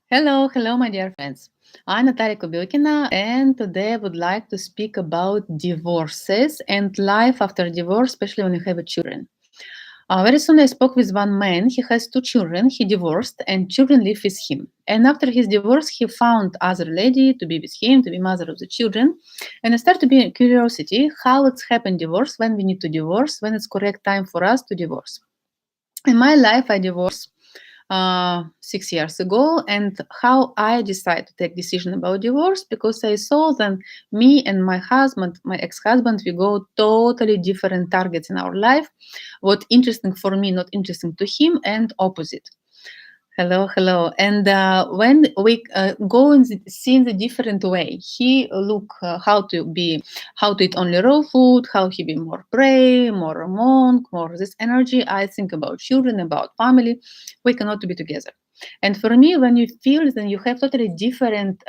Hello, my dear friends. I'm Natalia, and today I would like to speak about divorces and life after divorce, especially when you have children. Very soon I spoke with one man. He has two children. He divorced, and children live with him. And after his divorce, he found other lady to be with him, to be mother of the children. And I started to be curiosity how it's happened divorce, when we need to divorce, when it's correct time for us to divorce. In my life, I divorced 6 years ago, and how I decided to take decision about divorce because I saw that me and my husband, my ex-husband, we go totally different targets in our life. What interesting for me, not interesting to him, and opposite. Hello. And when we go and see in the different way, he look how to eat only raw food, how he be more pray, more monk, more this energy. I think about children, about family. We cannot be together. And for me, when you feel that you have totally different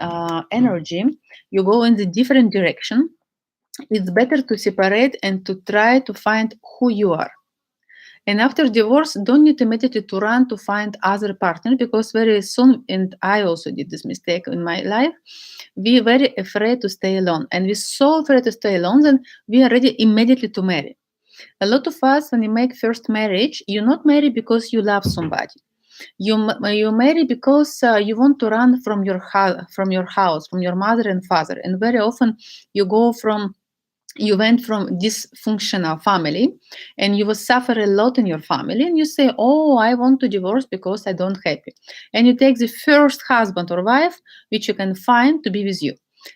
energy, you go in the different direction. It's better to separate and to try to find who you are. And after divorce, don't need immediately to run to find other partner because very soon, and I also did this mistake in my life, we very afraid to stay alone. And we're so afraid to stay alone that we are ready immediately to marry. A lot of us, when you make first marriage, you not marry because you love somebody. You marry because you want to run from your house, from your mother and father. And very often you went from dysfunctional family and you will suffer a lot in your family and you say, oh, I want to divorce because I don't happy, and you take the first husband or wife which you can find to be with you.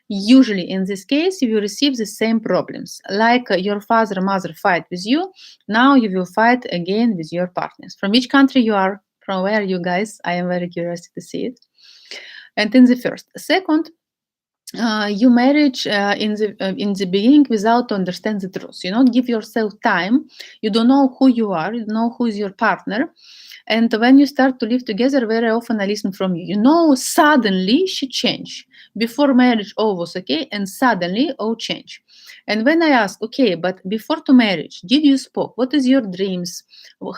Usually in this case you will receive the same problems like your father mother fight with you. Now you will fight again with your partners. From which country you are, from where you guys? I am very curious to see it. And in the first second, you marriage in the beginning without to understand the truth. You not give yourself time. You don't know who you are. You don't know who is your partner. And when you start to live together, very often I listen from you. Suddenly she changed. Before marriage, all was okay, and suddenly all changed. And when I ask, okay, but before to marriage, did you spoke? What is your dreams?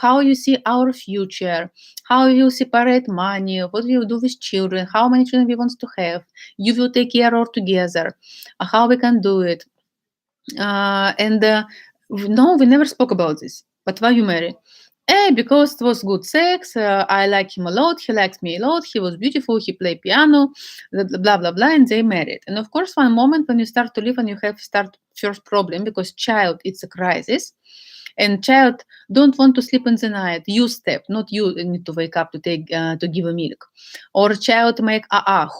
How you see our future? How you separate money? What will you do with children? How many children we want to have? You will take care all together. How we can do it? And no, we never spoke about this. But why you marry? Because it was good sex. I like him a lot. He liked me a lot. He was beautiful. He played piano. Blah blah blah. And they married. And of course, one moment when you start to live and you have start first problem because child it's a crisis, and child don't want to sleep in the night. You step, not you need to wake up to take to give a milk, or child make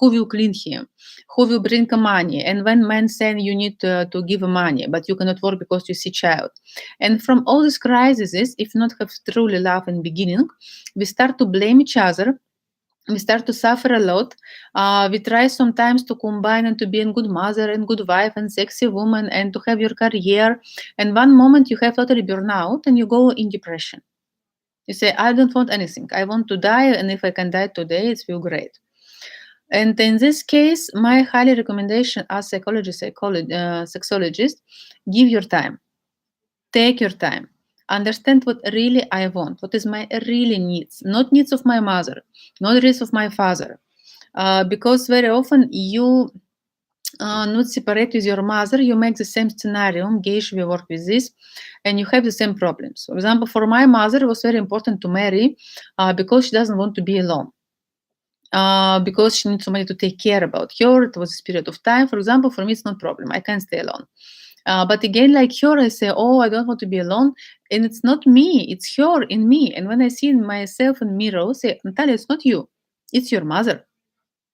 who will clean him, who will bring money. And when man saying you need to give money but you cannot work because you see child. And from all these crises, if not have truly love in beginning, we start to blame each other. We start to suffer a lot. We try sometimes to combine and to be a good mother and good wife and sexy woman and to have your career. And one moment you have totally burnout and you go in depression. You say, I don't want anything. I want to die, and if I can die today, it will great. And in this case, my highly recommendation as sexologist, give your time. Take your time. Understand what really I want. What is my really needs? Not needs of my mother, not needs of my father. Because very often you not separate with your mother, you make the same scenario. Geish, we work with this, and you have the same problems. For example, for my mother, it was very important to marry because she doesn't want to be alone. Because she needs somebody to take care about her. It was a period of time. For example, for me, it's not problem. I can stay alone. But again, like her, I say, oh, I don't want to be alone. And it's not me, it's her in me. And when I see myself in mirror, I say, Natalia, it's not you, it's your mother.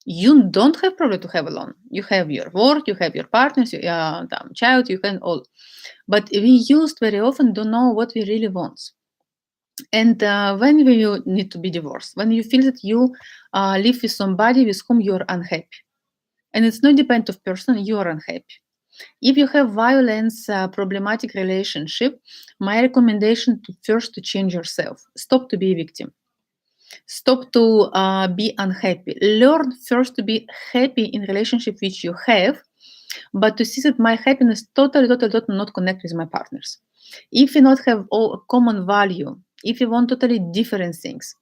You don't have problem to have alone. You have your work, you have your partners, child, you can all. But we used very often don't know what we really want. And when you need to be divorced, when you feel that you live with somebody with whom you're unhappy, and it's not depend of person, you're unhappy. If you have violence, problematic relationship, my recommendation to first to change yourself. Stop to be a victim. Stop to be unhappy. Learn first to be happy in relationship which you have, but to see that my happiness totally not connect with my partners. If we not have all common value, if we want totally different things,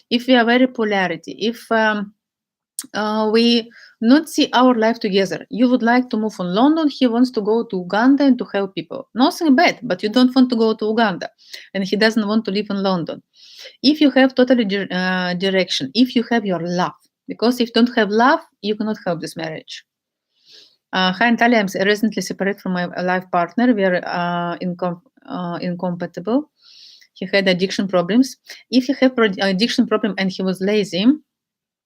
if we are very polarity, if we not see our life together. You would like to move from London. He wants to go to Uganda and to help people. Nothing bad, but you don't want to go to Uganda, and he doesn't want to live in London. If you have totally direction, if you have your love, because if you don't have love, you cannot help this marriage. Hi, Natalia. I'm recently separated from my life partner. We are incompatible. He had addiction problems. If you have addiction problem and he was lazy,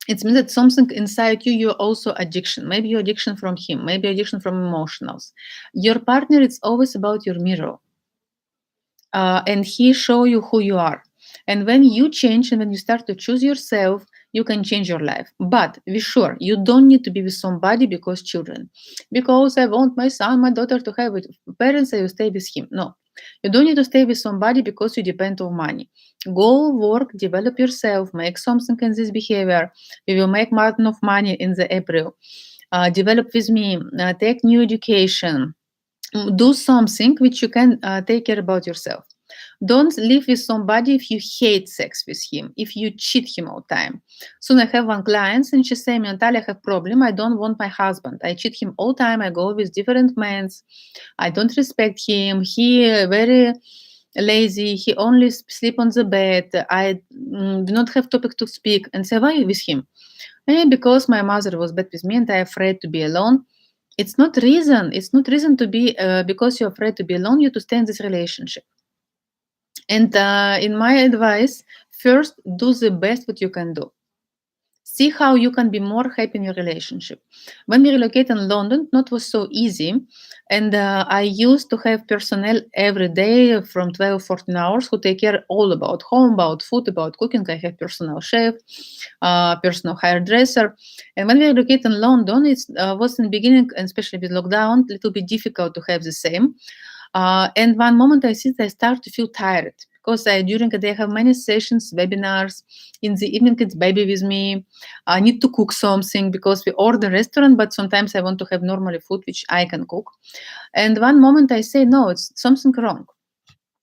it means that something inside you, you're also addiction. Maybe you're addiction from him. Maybe addiction from emotionals. Your partner, it's always about your mirror. And he show you who you are. And when you change and when you start to choose yourself, you can change your life. But be sure, you don't need to be with somebody because children. Because I want my son, my daughter to have with parents, I will stay with him. No. You don't need to stay with somebody because you depend on money. Go work, develop yourself, make something in this behavior. We will make more of money in the April. Develop with me, take new education, do something which you can take care about yourself. Don't live with somebody if you hate sex with him, if you cheat him all the time. Soon I have one client and she say, Natalia, I have problem. I don't want my husband. I cheat him all the time. I go with different men. I don't respect him. He very lazy. He only sleep on the bed. I do not have topic to speak. And say, why are you with him? Because my mother was bad with me and I'm afraid to be alone. It's not reason. It's not reason to be because you're afraid to be alone. You to stay in this relationship. And in my advice, first do the best what you can do. See how you can be more happy in your relationship. When we relocated in London, it was so easy. And I used to have personnel every day from 12, 14 hours who take care all about home, about food, about cooking. I have personal chef, personal hairdresser. And when we relocated in London, it was in the beginning, and especially with lockdown, a little bit difficult to have the same. And one moment I start to feel tired because during the day I have many sessions, webinars. In the evening, it's baby with me. I need to cook something because we order restaurant, but sometimes I want to have normal food which I can cook. And one moment I say, no, it's something wrong.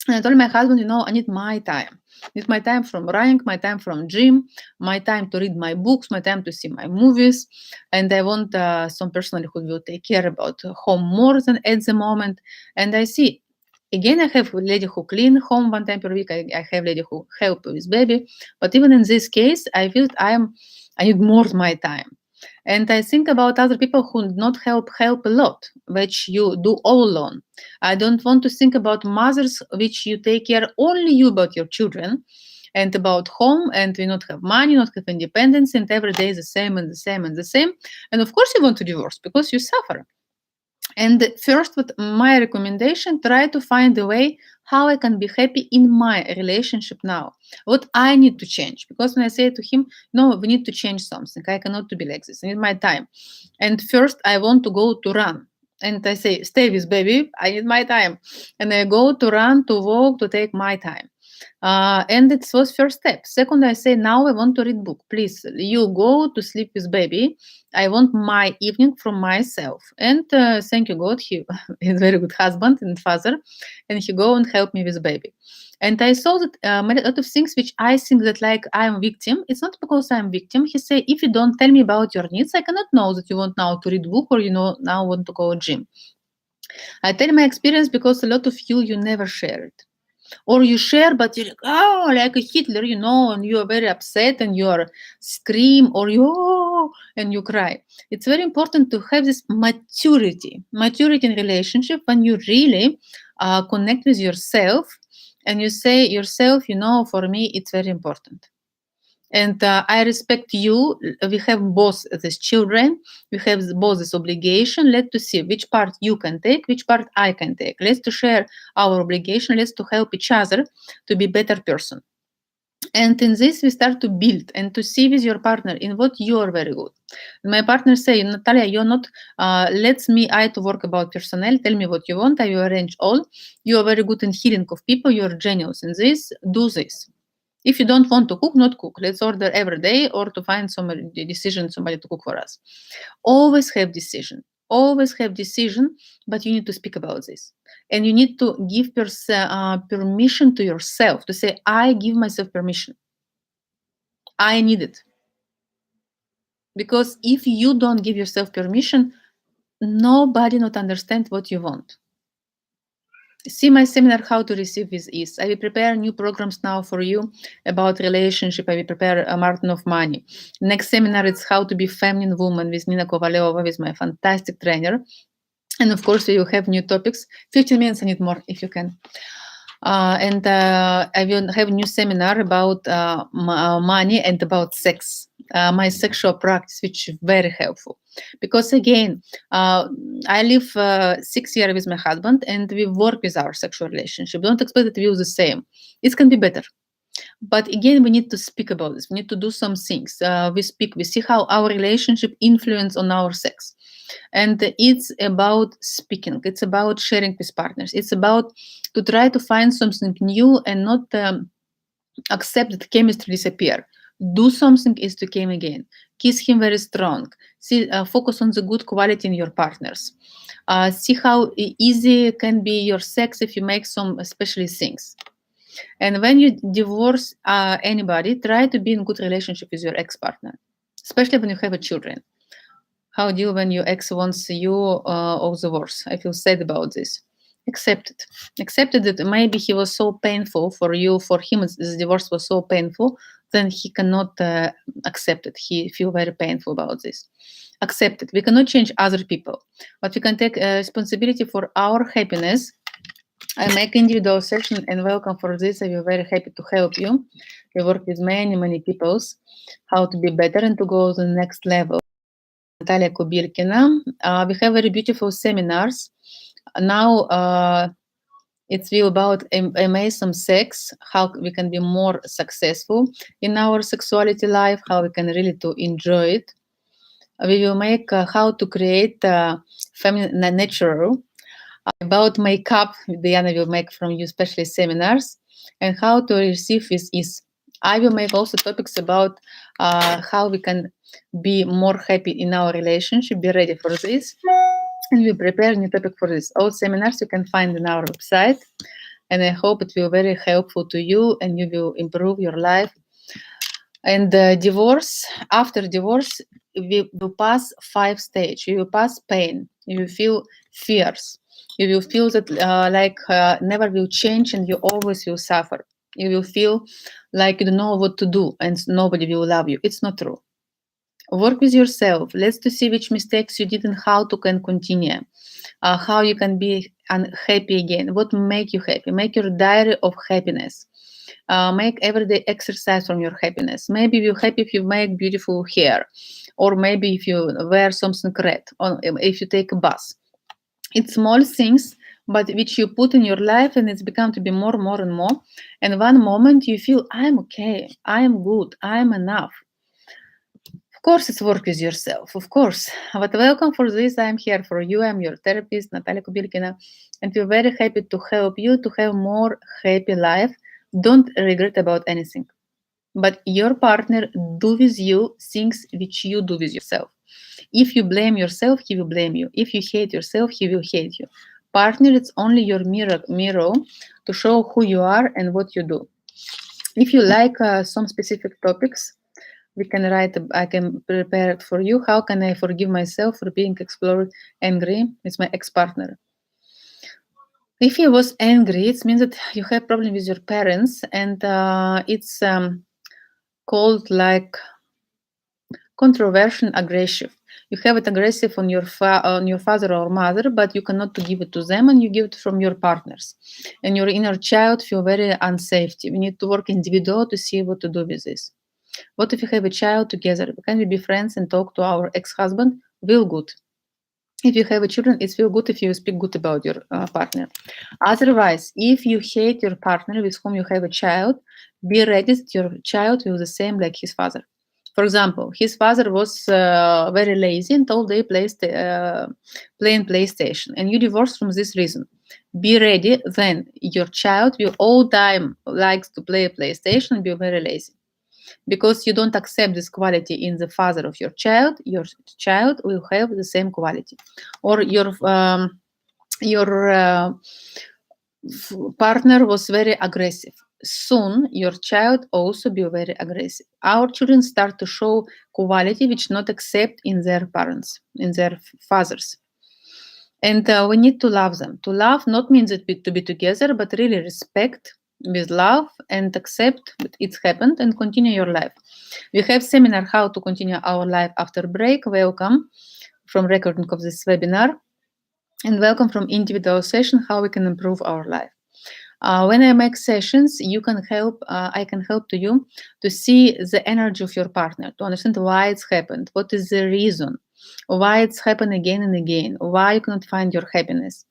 And I told my husband, I need my time. I need my time from running, my time from gym, my time to read my books, my time to see my movies. And I want some person who will take care about home more than at the moment. And I see, again, I have a lady who clean home one time per week. I have a lady who help with baby. But even in this case, I feel I need more of my time. And I think about other people who not help a lot, which you do all alone. I don't want to think about mothers which you take care only you about your children and about home and we not have money, not have independence, and every day is the same and the same and the same. And of course you want to divorce because you suffer. And first, with my recommendation, try to find a way how I can be happy in my relationship now. What I need to change. Because when I say to him, no, we need to change something. I cannot to be like this. I need my time. And first, I want to go to run. And I say, stay with baby. I need my time. And I go to run, to walk, to take my time. And it was first step. Second, I say, now I want to read book. Please, you go to sleep with baby. I want my evening from myself. And thank you, God, he is a very good husband and father. And he go and help me with baby. And I saw that many lot of things which I think that like I am victim. It's not because I'm victim. He say, if you don't tell me about your needs, I cannot know that you want now to read book or now want to go to gym. I tell my experience because a lot of you never share it. Or you share, but you're like a Hitler, and you are very upset and you are scream or and you cry. It's very important to have this maturity in relationship when you really connect with yourself and you say yourself, for me, it's very important. And I respect you. We have both these children. We have both this obligation. Let's to see which part you can take, which part I can take. Let's to share our obligation. Let's to help each other to be better person. And in this, we start to build and to see with your partner in what you are very good. My partner say, Natalia, you're not, I to work about personnel. Tell me what you want. I will arrange all. You are very good in healing of people. You're genius in this. Do this. If you don't want to cook, not cook. Let's order every day or to find somebody to cook for us. Always have decision. Always have decision, but you need to speak about this. And you need to give permission to yourself to say, I give myself permission. I need it. Because if you don't give yourself permission, nobody not understand what you want. See my seminar, How to Receive with Ease. I will prepare new programs now for you about relationship. I will prepare a marathon of money. Next seminar, it's How to Be Feminine Woman with Nina Kovaleva, with my fantastic trainer. And of course, we will have new topics. 15 minutes, I need more if you can. And I will have a new seminar about money and about sex, my sexual practice, which is very helpful. Because again, I live 6 years with my husband and we work with our sexual relationship. Don't expect it to be the same. It can be better. But again, we need to speak about this. We need to do some things. We speak, we see how our relationship influence on our sex. And it's about speaking. It's about sharing with partners. It's about to try to find something new and not accept that chemistry disappear. Do something is to come again. Kiss him very strong. See, focus on the good quality in your partners. See how easy can be your sex if you make some especially things. And when you divorce anybody, try to be in good relationship with your ex-partner, especially when you have a children. How do you when your ex wants you or divorce? I feel sad about this. Accept it. Accept it that maybe he was so painful for you, for him the divorce was so painful, then he cannot accept it. He feel very painful about this. Accept it. We cannot change other people, but we can take responsibility for our happiness. I make individual session and welcome for this. I will very happy to help you. We work with many peoples how to be better and to go to the next level. Natalia Kubirkina. We have very beautiful seminars. Now it's will about amazing sex, how we can be more successful in our sexuality life, how we can really to enjoy it. We will make how to create feminine natural. About makeup, Diana will make from you specially seminars, and how to receive with ease. I will make also topics about how we can be more happy in our relationship. Be ready for this. And we prepare a new topic for this. All seminars you can find on our website. And I hope it will be very helpful to you and you will improve your life. And divorce, after divorce, we will pass 5 stages. You will pass pain. You will feel fears. You will feel that never will change and you always will suffer. You will feel like you don't know what to do and nobody will love you. It's not true. Work with yourself. Let's to see which mistakes you did and how to can continue. How you can be unhappy again. What make you happy? Make your diary of happiness. Make everyday exercise from your happiness. Maybe you're happy if you make beautiful hair, or maybe if you wear something red, or if you take a bus. It's small things, but which you put in your life, and it's become to be more and more. And one moment you feel, I'm okay, I am good, I am enough. Of course, it's work with yourself, of course. But welcome for this. I'm here for you. I'm your therapist, Natalia Kubirkina, and we're very happy to help you to have more happy life. Don't regret about anything. But your partner do with you things which you do with yourself. If you blame yourself, he will blame you. If you hate yourself, he will hate you. Partner, it's only your mirror to show who you are and what you do. If you like some specific topics, we can write, I can prepare it for you. How can I forgive myself for being explored angry with my ex-partner? If he was angry, it means that you have problem with your parents, and it's called like controversial aggressive. You have it aggressive on your father or mother, but you cannot to give it to them, and you give it from your partners. And your inner child feel very unsafe. We need to work individual to see what to do with this. What if you have a child together? Can we be friends and talk to our ex-husband? Will good. If you have a children, it feels good if you speak good about your partner. Otherwise, if you hate your partner with whom you have a child, be ready that your child will be the same like his father. For example, his father was very lazy and all day playing PlayStation, and you divorced from this reason. Be ready, then your child will all time likes to play PlayStation and be very lazy. Because you don't accept this quality in the father of your child will have the same quality. Or your partner was very aggressive. Soon your child also be very aggressive. Our children start to show quality which not accept in their parents, in their fathers. And we need to love them. To love not means to be together, but really respect with love and accept that it's happened and continue your life. We have seminar how to continue our life after break. Welcome from recording of this webinar, and welcome from individual session how we can improve our life. When I make sessions, you can help. I can help to you to see the energy of your partner, to understand why it's happened, what is the reason, why it's happened again and again, why you cannot find your happiness.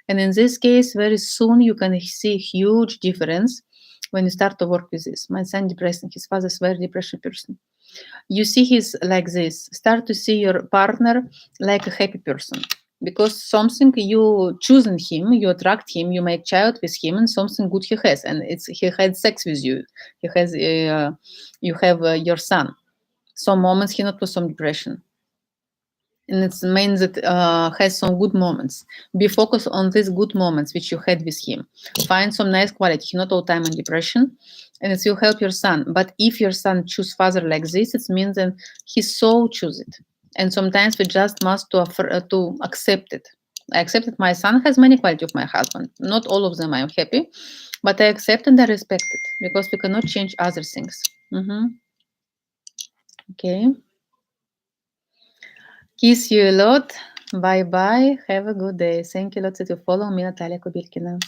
And in this case, very soon you can see huge difference when you start to work with this. My son depressed, his father's very depression person. You see he's like this. Start to see your partner like a happy person. Because something you choose in him, you attract him, you make child with him, and something good he has, and it's he had sex with you. He has, you have your son. Some moments he not with some depression, and it means that has some good moments. Be focused on these good moments which you had with him. Find some nice quality. He not all time in depression, and it will help your son. But if your son choose father like this, it means that his soul choose it. And sometimes we just must to accept it. I accepted my son has many qualities of my husband. Not all of them I am happy, but I accept and I respect it because we cannot change other things. Okay. Kiss you a lot. Bye bye. Have a good day. Thank you a lot that you follow me, Natalia Kubelkina.